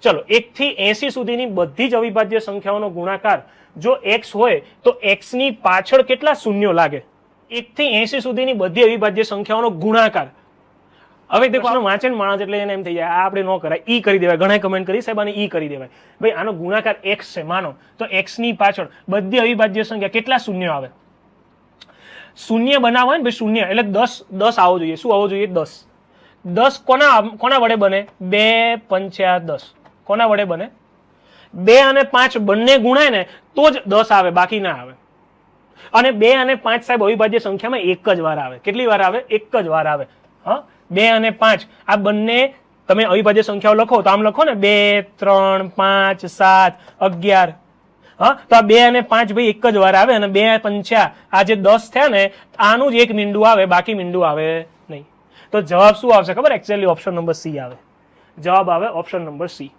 ચલો 1 થી 80 સુધીની બધી જ અવિભાજ્ય સંખ્યાઓનો ગુણાકાર જો x હોય તો x ની પાછળ કેટલા શૂન્યો લાગે? 1 થી 80 સુધીની બધી અવિભાજ્ય સંખ્યાઓનો ગુણાકાર. હવે દેખો વાંચન માણસ એટલે એને એમ થઈ જાય આ આપણે ન કરાય, ઈ કરી દેવાય. ઘણા કમેન્ટ કરી સાહેબ આને ઈ કરી દેવાય. ભાઈ આનો ગુણાકાર x છે માનો તો x ની પાછળ બધી અવિભાજ્ય સંખ્યા કેટલા શૂન્ય આવે? શૂન્ય બનાવવા ને ભાઈ શૂન્ય એટલે 10 આવો જોઈએ. શું આવો જોઈએ? 10. 10 કોના વડે બને? 2 5 10. કોના વડે બને? 2 અને 5 બંને ગુણાય ને તો જ 10 આવે, બાકી ના આવે. અને 2 અને 5 સાહેબ અવિભાજ્ય સંખ્યામાં એક જ વાર આવે. કેટલી વાર આવે? એક જ વાર આવે. હા, 2 અને 5 આ બંને તમે અવિભાજ્ય સંખ્યાઓ લખો તો આમ લખો ને 2 3 5 7 11. હા, તો આ 2 અને 5 ભાઈ એક જ વાર આવે અને 2 5 આ જે 10 થયા ને આનું જ એક મીંડું આવે, બાકી મીંડું આવે નહીં. તો જવાબ શું આવશે ખબર? એકચ્યુઅલી ઓપ્શન નંબર સી આવે. જવાબ આવે ઓપ્શન નંબર સી.